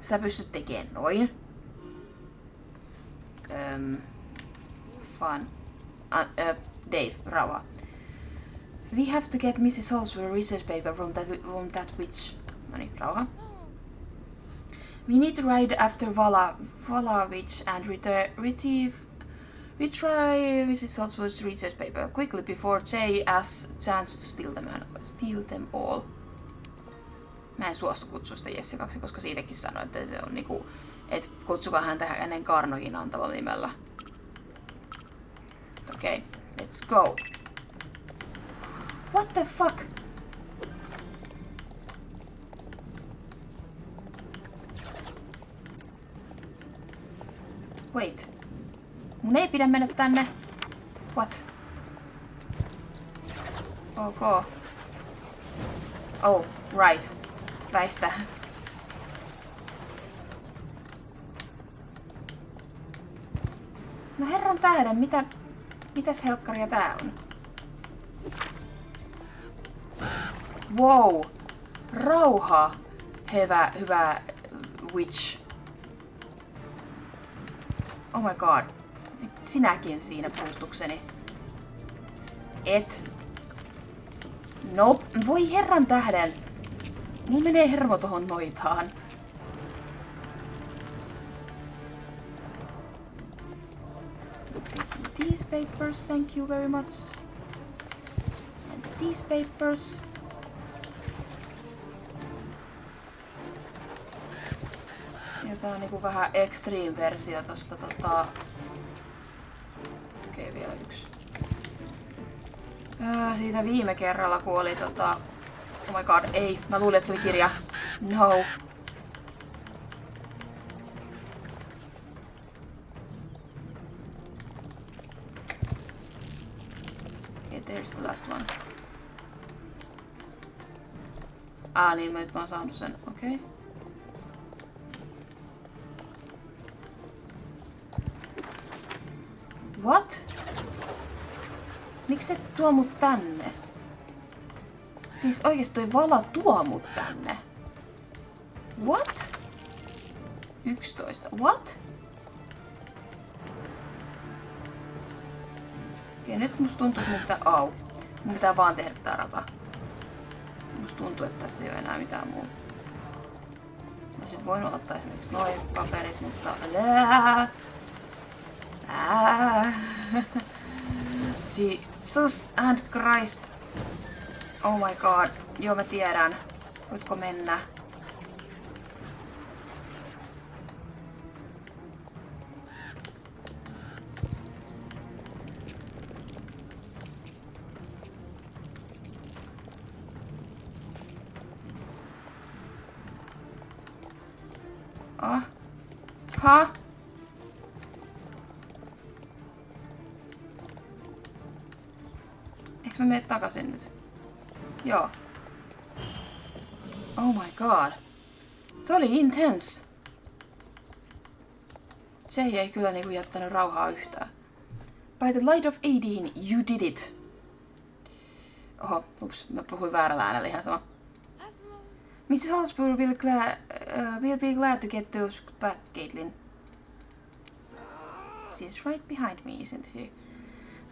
Sä pystyt tekemään noin. Fun. Dave, rauha. We have to get Mrs. Holsworth research paper from that witch. Noniin, rauha. We need to ride after Vala witch and retrieve Mrs. Holsworth's research paper quickly before Jay has chance to steal them all. Mä en suostu kutsua sitä Jessikaksi, koska siitäkin sanoi, että se on niinku, et kutsukaa häntä hänen Karnokin antavalla nimellä. Okei, let's go. What the fuck? Wait. Mun ei pidä mennä tänne. What? Ok. Oh, right. Väistä. No herran tähden, mitäs helkkaria tää on? Wow. Rauha. Hyvä witch. Oh my god. Sinäkin siinä puuttukseni. Et. Nope. Voi herran tähden. Mulla menee hermo tohon noitaan. These papers, thank you very much. And these papers. Ja tää on niinku vähän extreme versio tosta Okei, vielä yksi. Siitä viime kerralla kun oli Oh my god, ei. Mä luulin, että se oli kirja. No. Okay, there's the last one. Niin nyt mä oon saanut sen. Okei. Okay. What? Miksi et tuo mut tänne? Siis oikeesti toi vala tuo mut tänne. What? 11. What? Okei, nyt musta tuntuu, että mun pitää vaan tehdä tää rata. Musta tuntuu, että tässä ei oo enää mitään muuta. Mä olisin voinut ottaa esimerkiksi noin paperit, mutta Jesus and Christ. Oh my god. Joo, mä tiedän. Voitko mennä? Ha? Eiks mä mene takaisin nyt? Joo. Oh my god. Se oli intense. Se ei kyllä niinku jättänyt rauhaa yhtään. By the light of 18, you did it. Oho, ups, mä puhuin väärällä äänellä ihan sama. Mrs. Halsburg will be glad to get those back, Caitlin. She's right behind me, isn't she?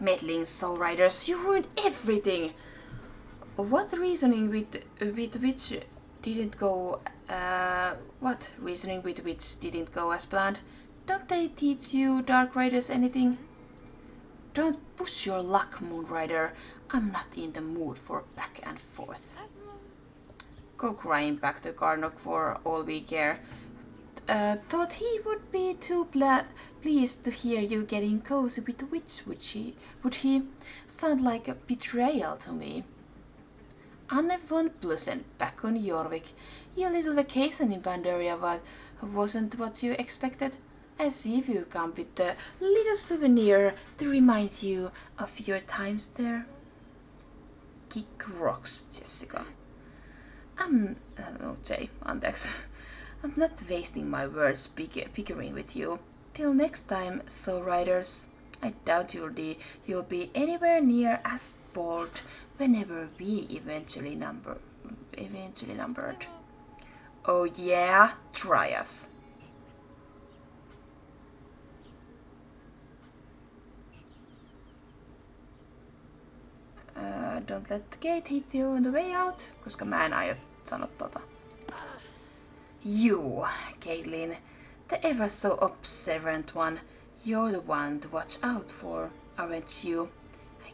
Meddling soul riders, you ruined everything! What reasoning with which didn't go... what reasoning with which didn't go as planned? Don't they teach you Dark Riders anything? Don't push your luck, Moon Rider. I'm not in the mood for back and forth. Go crying back to Karnok for all we care. Thought he would be too pleased to hear you getting cozy with the witch, would he? Sound like a betrayal to me. Anne von Plusen, back on Jorvik. Your little vacation in Pandaria wasn't what you expected. I see you come with a little souvenir to remind you of your times there. Kick rocks, Jessica. Jay, anteeksi. I'm not wasting my words bickering with you. Till next time, Soul Riders. I doubt you'll be anywhere near as bold whenever we eventually numbered. Oh yeah, try us. Don't let the gate hit you on the way out, koska mä en aio sanoa tota. You, Caitlin, the ever so observant one, you're the one to watch out for, aren't you? I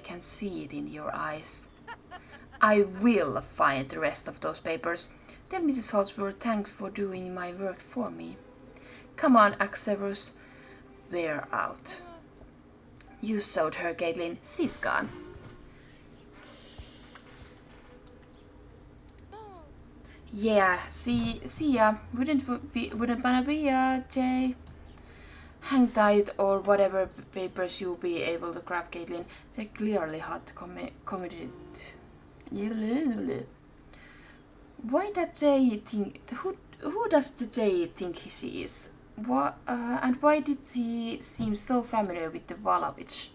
can see it in your eyes. I will find the rest of those papers. Tell Mrs. Holsworth thanks for doing my work for me. Come on, Axerus, we're out. You showed her, Caitlin. She's gone. Yeah, see ya. Wouldn't wanna be Jay. Hang tight or whatever papers you'll be able to grab, Caitlin. They're clearly hot committed. Why does Jay think? Who does the Jay think she is? What? And why did he seem so familiar with the Valavich?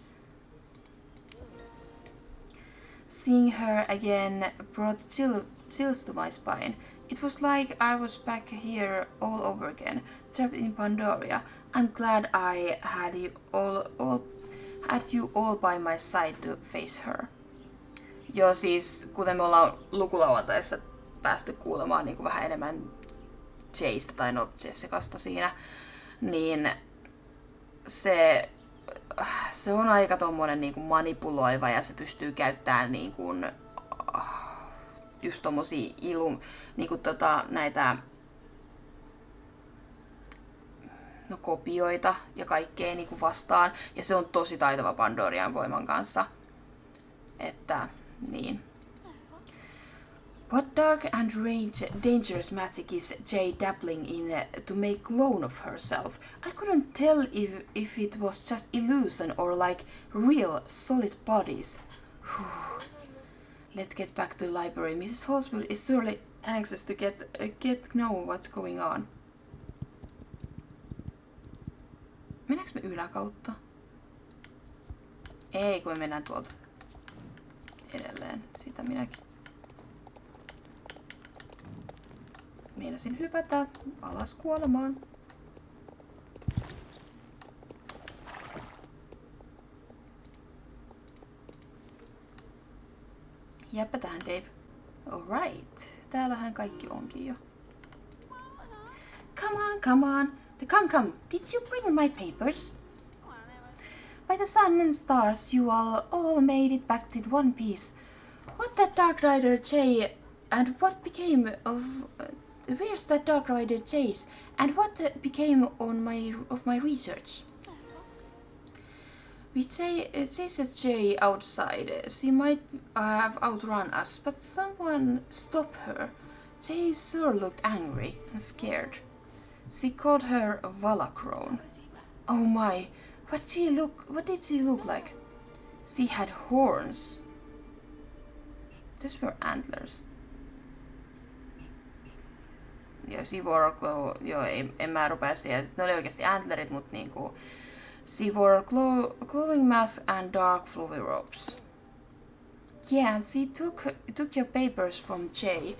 Seeing her again brought chills to my spine. It was like I was back here all over again, trapped in Pandora. I'm glad I had you all by my side to face her. Joo, siis kuten me ollaan lukulauantaissa päästy kuulemaan niin kuin vähän enemmän Jaystä tai no Jessicasta siinä, niin se on aika tommonen niin kuin manipuloiva ja se pystyy käyttämään niin kuin, just tommosia niin kuin näitä kopioita ja kaikkea niin kuin vastaan. Ja se on tosi taitava Pandorian voiman kanssa. Että niin. What dark and dangerous magic is Jay dabbling in to make clone of herself? I couldn't tell if it was just illusion or like real solid bodies. Let's get back to the library. Mrs. Holswood is surely anxious to get know what's going on. Mennäänkö me yläkautta? Ei, kun me mennään tuolta edelleen. Sitä minäkin. Meinasin hypätä alas kuolemaan. Jäppä tähän, Dave. Alright. Täällähän kaikki onkin jo. Come on, come on. Come. Did you bring my papers? By the sun and stars, you all made it back in one piece. What that Dark Rider Jay and what became of... where's that Dark Rider Jay's and what became of my research? We chased Jay outside. She might have outrun us, but someone stopped her. Jay sure looked angry and scared. She called her Valacrone. Oh my, what did she look like? She had horns. Those were antlers. Ja she wore en mä rupea siihen, ne oli oikeasti antlerit, mut niinku... She wore glowing mask and dark fluffy robes. Yeah, and she took your papers from Jay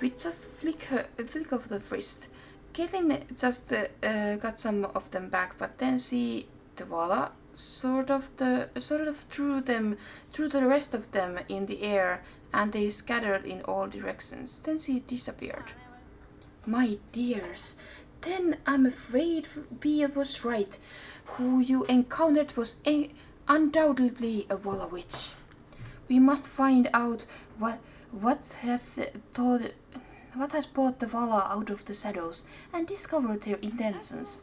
with just a flick of the wrist. Caitlin just got some of them back, but then she, voila, sort of threw the rest of them in the air, and they scattered in all directions. Then she disappeared. My dears, then I'm afraid Pia was right. Who you encountered was undoubtedly a Walla witch. We must find out what has brought the Walla out of the shadows and discover their intentions.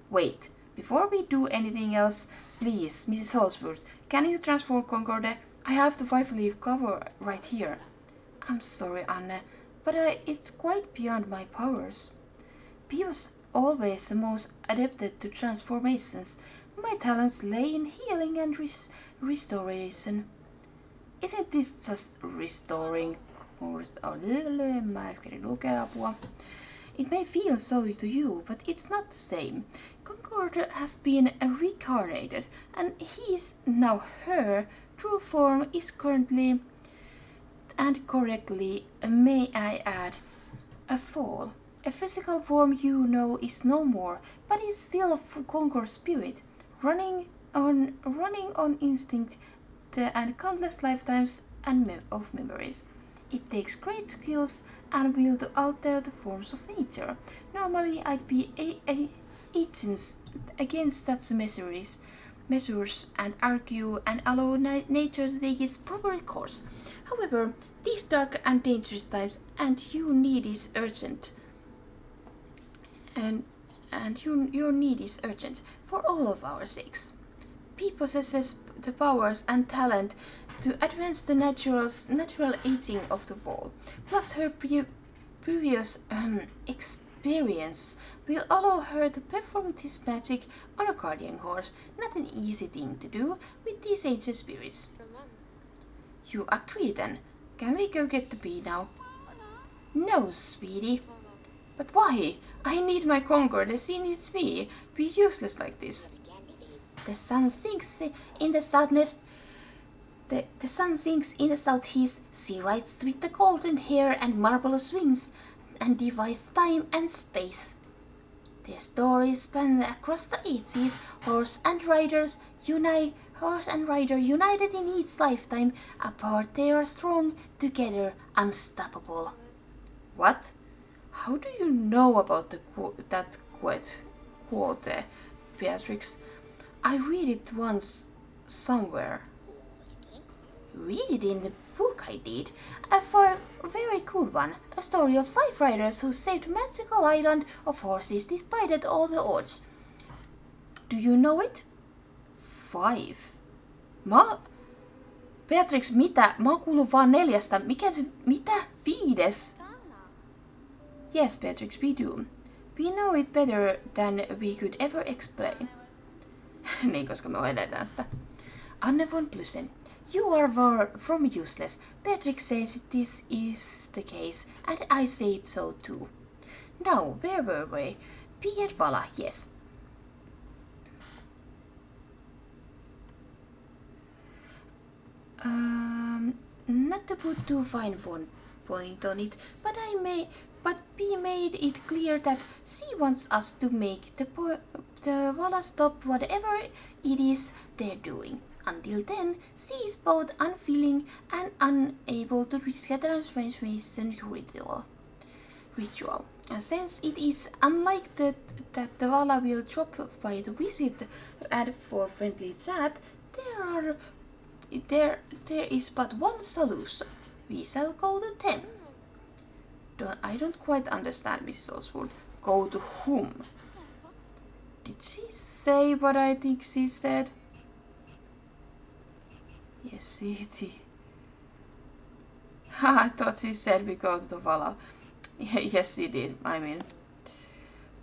Wait, before we do anything else, please, Mrs. Holsworth, can you transform Concorde? I have the 5-leaf cover right here. I'm sorry, Anne, but it's quite beyond my powers. P was always the most adapted to transformations. My talents lay in healing and restoration. Isn't this just restoring? It may feel so to you, but it's not the same. Concord has been reincarnated, and he's now her true form is currently, and correctly, may I add, a fall. A physical form you know is no more, but it's still a Concord spirit, running on instinct and countless lifetimes of memories. It takes great skills and will to alter the forms of nature. Normally I'd be against such measures and argue and allow nature to take its proper course. However, these dark and dangerous times and your need is urgent. And your need is urgent for all of our sakes. P possesses the powers and talent to advance the natural aging of the wall. Plus her previous experience will allow her to perform this magic on a guardian horse. Not an easy thing to do with these aged spirits. You agree then? Can we go get the bee now? No, sweetie. But why? I need my Concorde, she needs me. Be useless like this. The sun sinks in the southeast. The sun sinks in the southeast. She rides with the golden hair and marvelous wings. and defies time and space. Their stories span across the ages, horse and rider united in each lifetime, apart they are strong, together unstoppable. What? How do you know about that quote, Beatrix? I read it once somewhere. Read it in the book I did. For a very good one. A story of 5 riders who saved magical island of horses despite all the odds. Do you know it? 5. Beatrix, mitä? Mä oon kuullut vaan 4. Mitä? 5? Yes, Beatrix, we do. We know it better than we could ever explain. Niin, koska me eletään sitä. Anne von Plusen. You are far from useless. Beatrix says this is the case, and I say it so too. Now, where were we? Pia and Vala, yes. Not to put too fine one point on it, but P made it clear that she wants us to make the Vala stop whatever it is they're doing. Until then, she is both unwilling and unable to risk a transformation ritual. Since it is unlikely that the Vala will drop by the visit and for friendly chat, there is but one solution. We shall go to them. I don't quite understand, Mrs. Oswald. Go to whom? Did she say what I think she said? Yes, she did. I thought she said we go to the Vala. Yes, she did. I mean,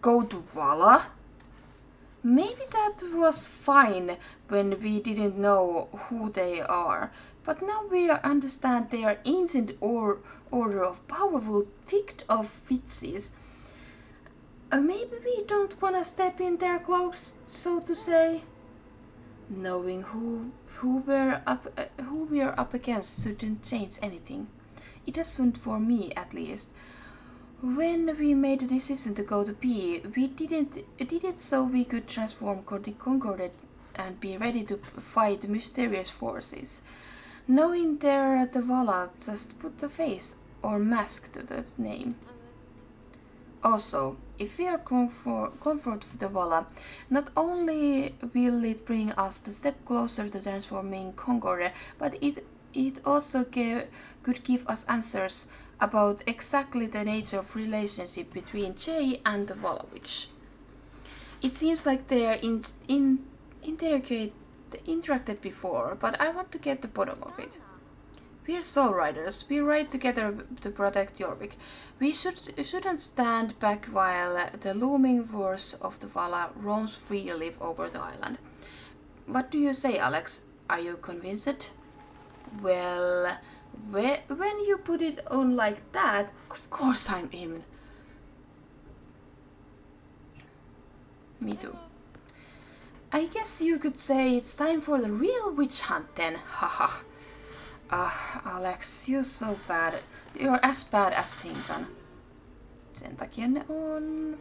go to Vala? Maybe that was fine when we didn't know who they are, but now we understand they are ancient order of powerful, ticked-off witches. Maybe we don't want to step in their clothes, so to say. Knowing who we're up against shouldn't change anything. It doesn't for me, at least. When we made the decision to go to P, we did it so we could transform Concord and be ready to fight mysterious forces. Knowing they're the Vala just put a face or mask to the name. Also, if we are comfort with the Vala, not only will it bring us a step closer to transforming Concord, but it also could give us answers about exactly the nature of relationship between Jay and the Vala Witch. It seems like they're interacted before, but I want to get the bottom of it. We're soul riders. We ride together to protect Jorvik. We shouldn't stand back while the looming force of the Vala roams freely over the island. What do you say, Alex? Are you convinced? Well, when you put it on like that, of course I'm in. Me too. I guess you could say it's time for the real witch hunt then, haha. Alex, you're so bad. You're as bad as Tinkan. Sen takia ne on...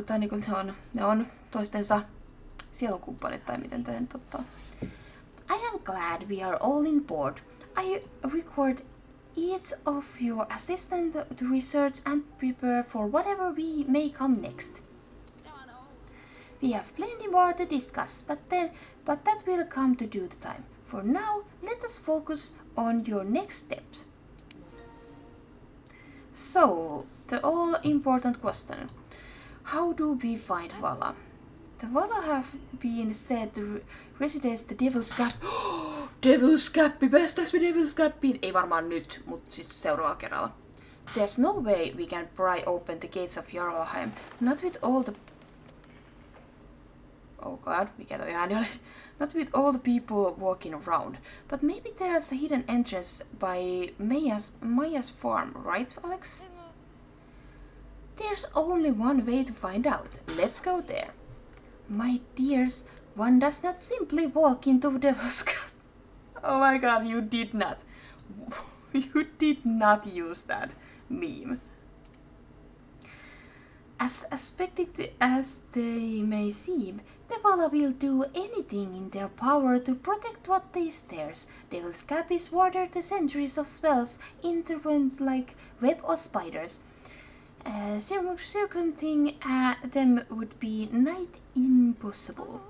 tai niinku ne on toistensa sielukumppanit, tai miten tämä nyt ottaa. I am glad we are all in board. I record each of your assistants to research and prepare for whatever we may come next. We have plenty more to discuss, but that will come to due time. For now, let us focus on your next steps. So, the all-important question. How do we find Vala? The Vala have been said to residence the Devil's Gap. Devil's Gap! Päästäänkö me Devil's Gapiin? Ei varmaan nyt, mutta siis seuraavalla kerralla. There's no way we can pry open the gates of Jarlheim. Not with all the... Oh god, mikä toi ääni oli? Not with all the people walking around. But maybe there's a hidden entrance by Maya's farm, right, Alex? There's only one way to find out. Let's go there. My dears, one does not simply walk into Devil's Gap. Oh my god, you did not. You did not use that meme. As expected as they may seem, the Vala will do anything in their power to protect what is theirs. They will scabbies water the centuries of spells intertwined like web of spiders. Circumventing them would be nigh impossible.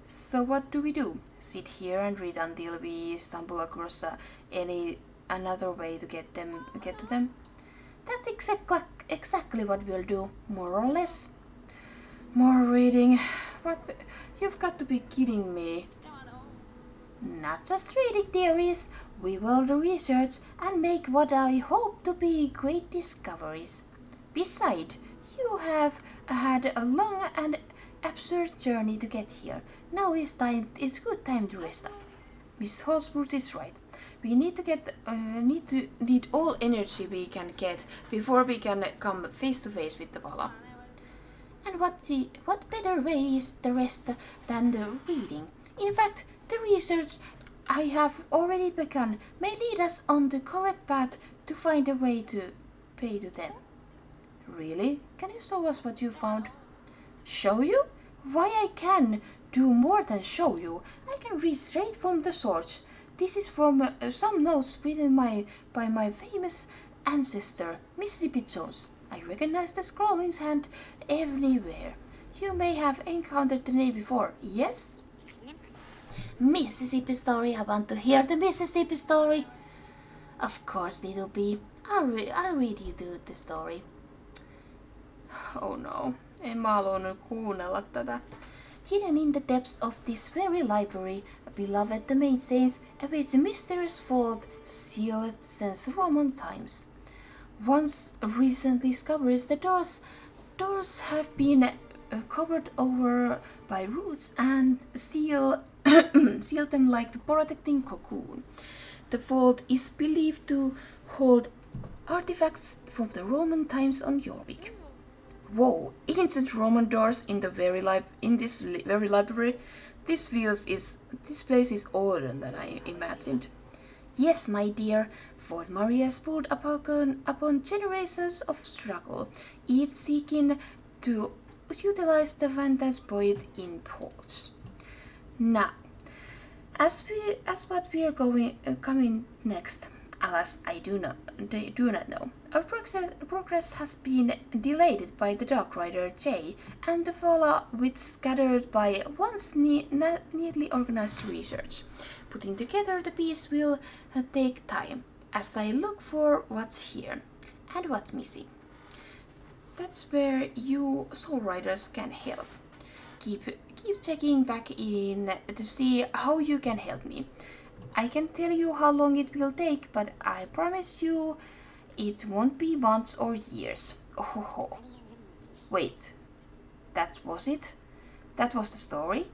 So what do? Sit here and read until we stumble across another way to get to them? That's exactly what we'll do, more or less. More reading? What? You've got to be kidding me. Not just reading, dearies. We will do research and make what I hope to be great discoveries. Besides, you have had a long and absurd journey to get here. Now it's good time to rest up. Miss Holsworth is right. We need all energy we can get before we can come face to face with the Vala. And what better way is the rest than the reading? In fact, the research I have already begun may lead us on the correct path to find a way to pay to them. Really? Can you show us what you found? Show you? Why, I can do more than show you. I can read straight from the source. This is from some notes written by my famous ancestor, Mississippi Jones. I recognize the scrawling's hand everywhere. You may have encountered the name before, yes? Mississippi story. I want to hear the Mississippi story. Of course, little bee. I'll read you the story. Oh no, en mä halunnut kuunnella tätä. Hidden in the depths of this very library, beloved the mainstays awaits a mysterious vault sealed since Roman times. Once recently discovered, the doors have been covered over by roots and seal them like the protecting cocoon. The vault is believed to hold artifacts from the Roman times on Jorvik. Whoa! Ancient Roman doors in this very library. This place is older than I imagined. Yes, my dear. Fort Maria is built upon generations of struggle, each seeking to utilize the vantage point in ports. Now, as what we are coming next, alas, I do not know. Our progress has been delayed by the Dark Rider J and the Vala, which scattered by once neatly organized research. Putting together the piece will take time, as I look for what's here and what's missing. That's where you soul riders can help. Keep checking back in to see how you can help me. I can tell you how long it will take, but I promise you it won't be months or years. Oh. Wait, that was it? That was the story?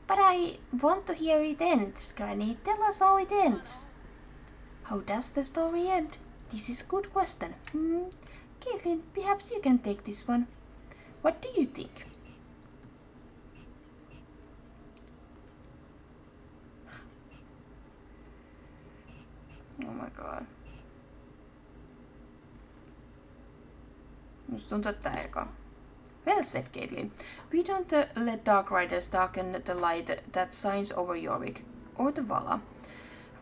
But I want to hear it end, Granny. Tell us how it ends. How does the story end? This is a good question. Caitlin, perhaps you can take this one. What do you think? Oh my god. Musta tuntuu, että tää eka. Well said, Caitlin. We don't let Dark Riders darken the light that shines over Jorvik, or the Vala,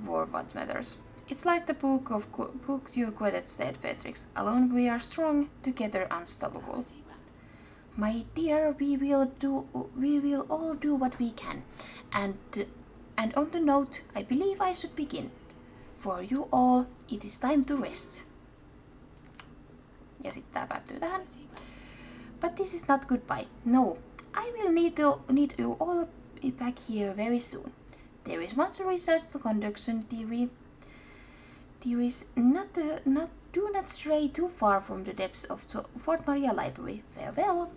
for what matters. It's like the book you quoted said, Beatrix. Alone we are strong, together unstoppable. My dear, we will all do what we can. And on the note, I believe I should begin. For you all, it is time to rest. Ja sitten tää päättyy tähän. But this is not goodbye. No, I will need you all back here very soon. There is much research to conduct, dearies. Do not stray too far from the depths of Fort Maria Library. Farewell.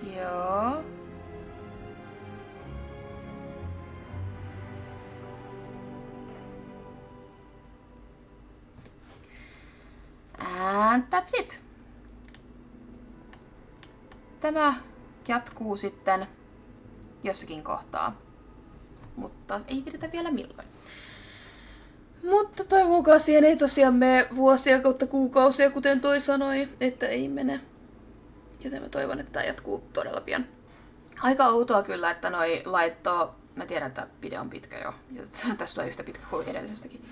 Joo. And that's it. Tämä jatkuu sitten jossakin kohtaa, mutta ei tiedetä vielä milloin. Mutta toivon mukaan siihen ei tosiaan mene vuosia kautta kuukausia, kuten toi sanoi, että ei mene. Joten mä toivon, että tämä jatkuu todella pian. Aika outoa kyllä, että noi laittoo, mä tiedän, että video on pitkä jo, tässä tulee yhtä pitkä kuin edellisestäkin.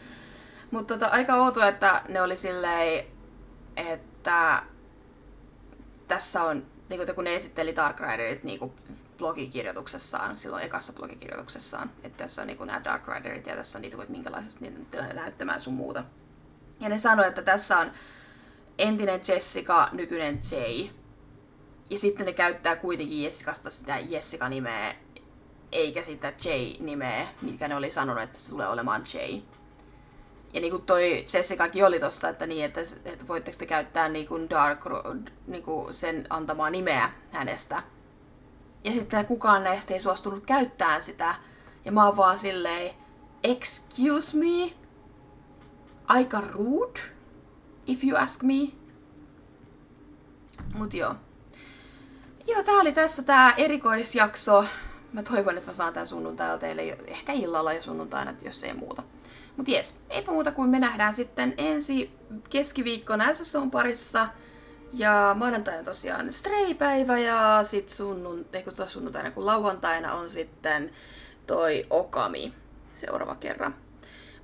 Mutta aika outoa, että ne oli silleen, että tässä on, niin kun ne esitteli Dark Riderit niin blogikirjoituksessaan, silloin ekassa blogikirjoituksessaan, että tässä on niin nämä Dark Riderit ja tässä on niitä, että minkälaisesti niitä tulee näyttämään sun muuta. Ja ne sanoi, että tässä on entinen Jessica, nykyinen Jay. Ja sitten ne käyttää kuitenkin Jessicasta sitä Jessica-nimeä, eikä sitä Jay-nimeä, mitkä ne oli sanonut, että se tulee olemaan Jay. Ja niin kuin toi Jessicakin oli tossa, että, niin, että voitteko te käyttää niin kuin niin kuin sen antamaa nimeä hänestä. Ja sitten kukaan näistä ei suostunut käyttämään sitä. Ja mä oon vaan silleen, excuse me? Aika rude, if you ask me. Mut joo. Joo, tää oli tässä tää erikoisjakso. Mä toivon, että mä saan tän sunnuntailla teille ehkä illalla ja sunnuntaina, jos ei muuta. Mut jes, eipä muuta kuin me nähdään sitten ensi keskiviikkona SSOn parissa. Ja maanantaina tosiaan Stray-päivä ja sit sunnuntaina kun lauantaina on sitten toi Okami seuraava kerran.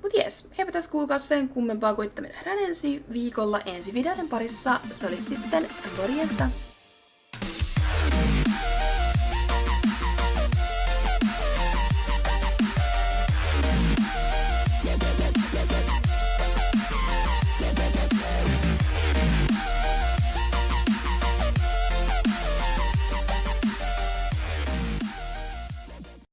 Mut jes, eipä tässä kuulkaa sen kummempaa kuin että me nähdään ensi viikolla ensi videoiden parissa. Se oli sitten morjesta!